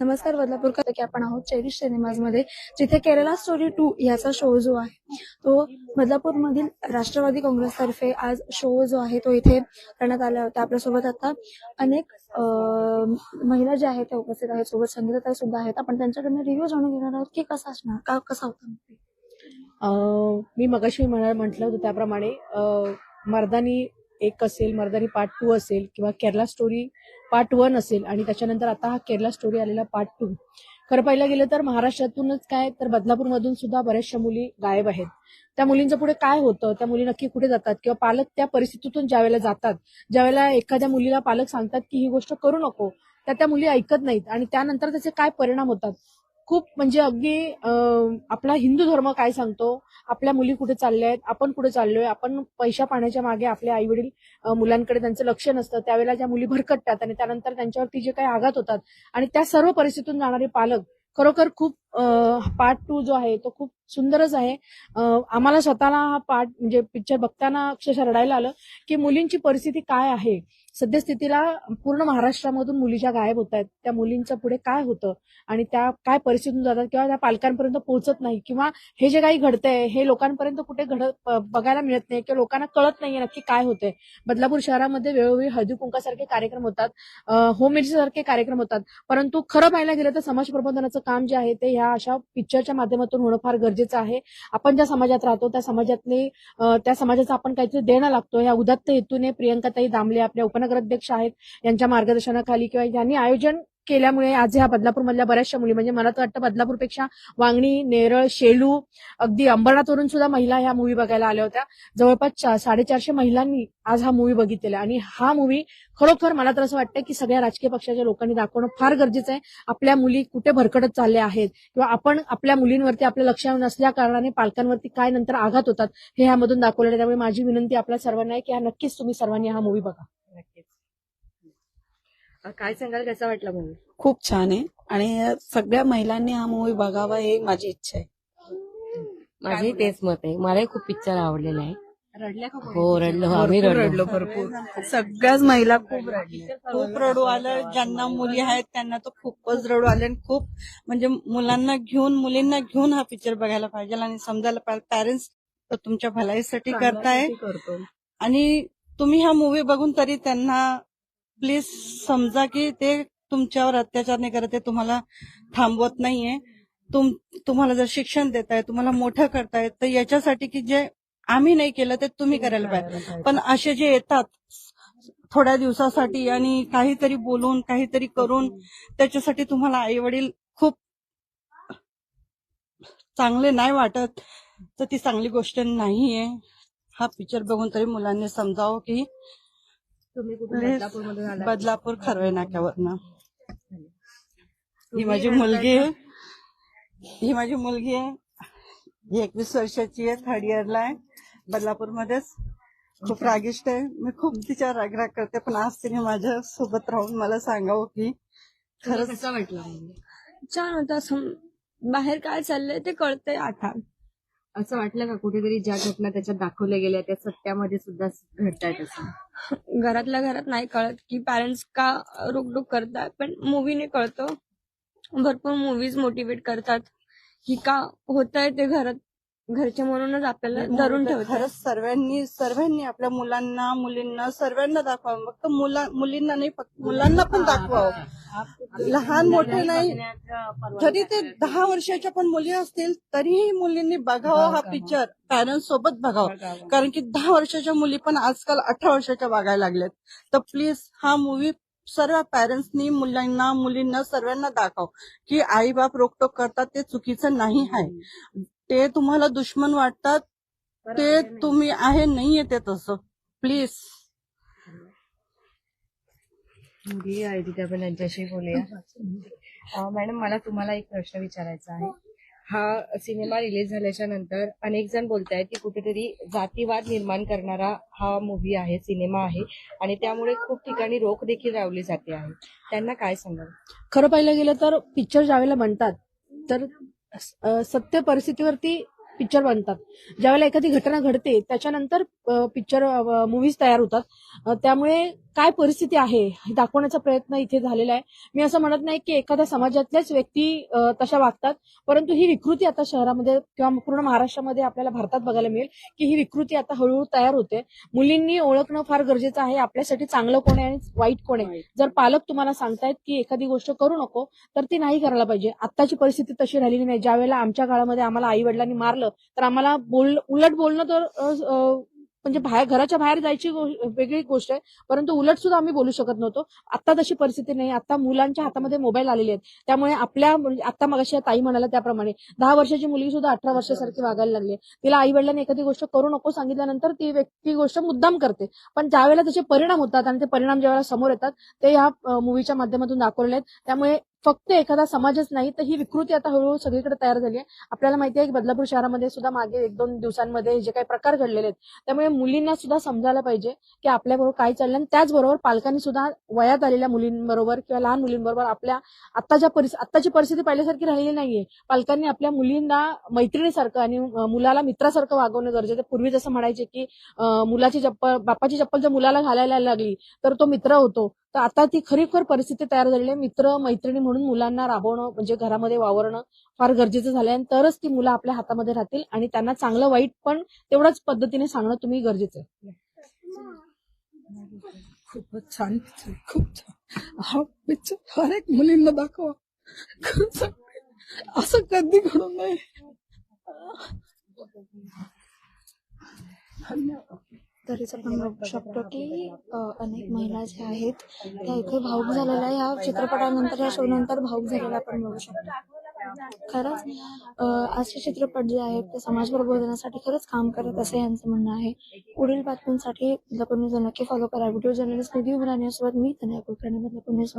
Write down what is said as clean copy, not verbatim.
नमस्कार बदलापूरकर, की आपण आहोत चेरिश सिनेमाज मध्ये, जिथे केरला स्टोरी 2 याचा शो जो आहे तो बदलापूरमधील राष्ट्रवादी काँग्रेसतर्फे आज शो जो आहे तो इथे करण्यात आला होता. आपल्यासोबत आता अनेक महिला ज्या आहेत त्या उपस्थित आहेत, सोबत संगीतताई सुद्धा आहेत. आपण त्यांच्याकडनं रिव्ह्यू जाणून घेणार आहोत की कसा असणार, कसा होता. मी मगाशी म्हटलं होतं त्याप्रमाणे मर्दानी 1 असेल, मर्दानी पार्ट 2 असेल किंवा केरला स्टोरी पार्ट 1 असेल आणि त्याच्यानंतर आता हा केरला स्टोरी आलेला पार्ट 2. खरं पाहिलं गेलं तर महाराष्ट्रातूनच काय तर बदलापूरमधून सुद्धा बऱ्याचशा मुली गायब आहेत. त्या मुलींचं पुढे काय होतं, त्या मुली नक्की कुठे जातात किंवा पालक त्या परिस्थितीतून ज्यावेळेला जातात, ज्यावेळेला एखाद्या मुलीला पालक सांगतात की ही गोष्ट करू नको, त्या मुली ऐकत नाहीत आणि त्यानंतर त्याचे काय परिणाम होतात. खूप म्हणजे अगदी आपला हिंदू धर्म काय सांगतो, आपल्या मुली कुठे चालल्या आहेत, आपण कुठे चाललोय, आपण पैसा पाण्याच्या मागे आपले आई वडील मुलांकडे त्यांचं लक्ष नसतं, त्यावेळेला ज्या मुली भरकटतात आणि त्यानंतर त्यांच्यावरती जे काही आघात होतात आणि त्या सर्व परिस्थितीतून जाणारे पालक खरोखर खूप पार्ट 2 जो आहे तो खूप सुंदरच आहे. आम्हाला स्वतःला हा पार्ट म्हणजे पिक्चर बघताना अक्षरशः रडायला आलं की मुलींची परिस्थिती काय आहे. सद्यस्थितीला पूर्ण महाराष्ट्रामधून मुली ज्या गायब होत आहेत, त्या मुलींचं पुढे काय होतं आणि त्या काय परिस्थितीतून जातात किंवा त्या पालकांपर्यंत पोहोचत नाही किंवा हे जे काही घडतंय हे लोकांपर्यंत कुठे बघायला मिळत नाही किंवा लोकांना कळत नाहीये नक्की काय होतंय. बदलापूर शहरामध्ये वेळोवेळी हळदी कुंकासारखे कार्यक्रम होतात, होम सारखे कार्यक्रम होतात, परंतु खरं पाहायला गेलं तर समाज प्रबोधनाचं काम जे आहे ते ह्या अशा पिक्चरच्या माध्यमातून होणं फार गरजेचं आहे. आपण ज्या समाजात राहतो त्या समाजाचं आपण काहीतरी देणं लागतो. या उदात्त हेतूने प्रियंकाताई दामले आपल्या उपनगराध्यक्ष आहेत, यांच्या मार्गदर्शनाखाली किंवा यांनी आयोजन केल्यामुळे आज ह्या बदलापूरमधल्या बऱ्याचशा मुली, म्हणजे मला तर वाटतं बदलापूरपेक्षा वांगणी, नेरळ, शेलू, अगदी अंबरनाथवरून सुद्धा महिला ह्या मूवी बघायला आल्या होत्या. जवळपास 450 महिलांनी आज हा मूवी बघितलेला आणि हा मूवी खरोखर मला तर असं वाटतं की सगळ्या राजकीय पक्षाच्या लोकांनी दाखवणं फार गरजेचं आहे. आपल्या मुली कुठे भरकटत चालल्या आहेत किंवा आपण आपल्या मुलींवरती आपलं लक्ष नसल्या कारणाने पालकांवरती काय नंतर आघात होतात हे ह्यामधून दाखवलेलं आहे. त्यामुळे माझी विनंती आपल्या सर्वांना आहे की नक्कीच तुम्ही सर्वांनी हा मूवी बघा. नक्कीच. काय सांगाल, कसा वाटला मूवी? खूप छान आहे आणि सगळ्या महिलांनी हा मूवी बघावा ही माझी इच्छा आहे. माझंही तेच मत आहे. मलाही खूप पिक्चर आवडलेला आहे. रडल्या का? हो, रडलो. आम्ही रडलो. भरपूर सगळ्याच महिला खूप रडल्या, खूप रडू आलं. ज्यांना मुली आहेत त्यांना तर खूपच रडू आले आणि खूप म्हणजे मुलींना घेऊन हा पिक्चर बघायला पाहिजे आणि समजायला पाहिजे पॅरेंट्स तर तुमच्या भलाईसाठी करताय आणि तुम्ही हा मूवी बघून तरी त्यांना प्लीज समजा की ते तुमच्यावर अत्याचार नाही करत, ते तुम्हाला थांबवत नाहीये. तुम्हाला जर शिक्षण देताय, तुम्हाला मोठं करतायत, तर याच्यासाठी की जे आम्ही नाही केलं ते तुम्ही करायला पाहिजे. पण असे जे येतात थोड्या दिवसासाठी आणि काहीतरी बोलून काहीतरी करून त्याच्यासाठी तुम्हाला आई वडील खूप चांगले नाही वाटत, तर ती चांगली गोष्ट नाहीये. हा पिक्चर बघून तरी मुलांनी समजावं की तुम्ही कुठे बदलापूरमधून आला? बदलापूर खरवे नाक्यावरनं. ही माझी मुलगी आहे, 21 वर्षाची आहे, 3rd इयरला आहे, बदलापूरमध्येच. खूप रागिष्ट आहे, मी खूप तिच्यावर रागराग करते, पण आज तिने माझ्या सोबत राहून मला सांगावं की खरंच कसा वाटला? छान होता. बाहेर काय चाललंय ते कळतंय आता. असं वाटलं का कुठेतरी ज्या घटना त्याच्यात दाखवल्या गेल्या त्या सत्यामध्ये सुद्धा घडतायत असं? घरातल्या घरात नाही कळत की पॅरेंट्स का रोकटोक करतात, पण मूवीने कळतं. भरपूर मूवीज मोटिवेट करतात की का होतंय ते घरचे म्हणूनच आपल्याला धरून ठेवतात. खरंच सर्वांनी आपल्या मुलांना मुलींना सर्वांना दाखवावं. फक्त मुलींना नाही, फक्त मुलांना पण दाखवावं. लहान मोठे नाही, जरी ते 10 वर्षाच्या पण मुली असतील तरीही मुलींनी बघावं हा पिक्चर, पॅरेंट्स सोबत बघावं. कारण की 10 वर्षाच्या मुली पण आजकाल 18 वर्षाच्या वागायला लागल्यात. तर प्लीज हा मूवी सर्व पॅरेंट्सनी मुलींना सर्वांना दाखव की आई बाप रोकटोक करतात ते चुकीचं नाही आहे. ते तुम्हाला दुश्मन वाटतात, ते तुम्ही नाहीये ते तसं. प्लीज मुली आहे तिथे आपण त्यांच्याशी बोलूया. मॅडम, मला तुम्हाला एक प्रश्न विचारायचा आहे. हा सिनेमा रिलीज झाल्याच्या नंतर अनेक जण बोलतायत की कुठेतरी जातीवाद निर्माण करणारा हा मूवी आहे, सिनेमा आहे आणि त्यामुळे खूप ठिकाणी रोख देखील लावली जाते आहे. त्यांना काय सांगाल? खरं पाहिलं गेलं तर पिक्चर ज्यावेळेला बनतात तर सत्य परिस्थितीवरती पिक्चर बनतात. ज्यावेळेला एखादी घटना घडते त्याच्यानंतर पिक्चर मूव्हीज तयार होतात. त्यामुळे काय परिस्थिती आहे हे दाखवण्याचा प्रयत्न इथे झालेला आहे. मी असं म्हणत नाही की एखाद्या समाजातल्याच व्यक्ती तशा वागतात, परंतु ही विकृती आता शहरामध्ये किंवा पूर्ण महाराष्ट्रामध्ये आपल्याला भारतात बघायला मिळेल की ही विकृती आता हळूहळू तयार होते. मुलींनी ओळखणं फार गरजेचं आहे आपल्यासाठी चांगलं कोण आहे आणि वाईट कोण आहे. जर पालक तुम्हाला सांगतायत की एखादी गोष्ट करू नको तर ती नाही करायला पाहिजे. आत्ताची परिस्थिती तशी राहिलेली नाही. ज्यावेळेला आमच्या काळामध्ये आम्हाला आई वडिलांनी मारलं तर आम्हाला उलट बोलणं तर म्हणजे घराच्या बाहेर जायची वेगळी गोष्ट आहे, परंतु उलट सुद्धा आम्ही बोलू शकत नव्हतो. आता तशी परिस्थिती नाही. आता मुलांच्या हातामध्ये मोबाईल आलेले आहेत. त्यामुळे आता मगाशी ताई म्हणाला त्याप्रमाणे 10 वर्षाची मुलगी सुद्धा 18 वर्षासारखी वागायला लागली. तिला आई वडिलांनी एखादी गोष्ट करू नको सांगितल्यानंतर ती व्यक्ती गोष्ट मुद्दाम करते. पण ज्यावेळेला त्याचे परिणाम होतात आणि ते परिणाम ज्यावेळेला समोर येतात ते या मूवीच्या माध्यमातून दाखवले आहेत. त्यामुळे फक्त एखादा समाजच नाही तर ही विकृती आता हळूहळू सगळीकडे तयार झाली आहे. आपल्याला माहिती आहे की बदलापूर शहरामध्ये सुद्धा मागे 1-2 दिवसांमध्ये जे काही प्रकार घडलेले आहेत, त्यामुळे मुलींना सुद्धा समजायला पाहिजे की आपल्याबरोबर काय चाललं. आणि त्याचबरोबर पालकांनी सुद्धा वयात आलेल्या मुलींबरोबर किंवा लहान मुलींबरोबर आपल्या आत्ताची परिस्थिती पहिल्यासारखी राहिलेली नाहीये. पालकांनी आपल्या मुलींना मैत्रिणीसारखं आणि मुलाला मित्रासारखं वागवणं गरजेचं आहे. पूर्वी जसं म्हणायचे की बापाची चप्पल जर मुलाला घालायला लागली तर तो मित्र होतो, तर आता ती खरीखर परिस्थिती तयार झालेली आहे. मित्र मैत्रिणी म्हणून मुलांना राबवणं म्हणजे घरामध्ये वावरणं फार गरजेचं झालंय आणि तरच ती मुलं आपल्या हातामध्ये राहतील आणि त्यांना चांगलं वाईट पण तेवढ्याच पद्धतीने सांगणं तुम्ही गरजेचं आहे. खूपच छान पिक्चर, खूप छान. हा पिक्चर हर एक मुलींना दाखवा. खरंच सांगते, असं कधी घडू नये. धन्यवाद. तरीच आपण बघू शकतो की अनेक महिला ज्या आहेत त्या इथे भावूक झालेल्या या चित्रपटानंतर या शो नंतर भावूक झालेल्या आपण बघू शकतो. खरंच असे चित्रपट जे आहेत ते समाज प्रबोधनासाठी खरंच काम करत असं यांचं म्हणणं आहे. पुढील बातम्यांसाठी बदलापूर न्यूज नक्की फॉलो करा. व्हिडिओ जर्नलिस्ट निधी उमरानियासोबत मी तनया कुलकर्णी, बदलापूर न्यूज.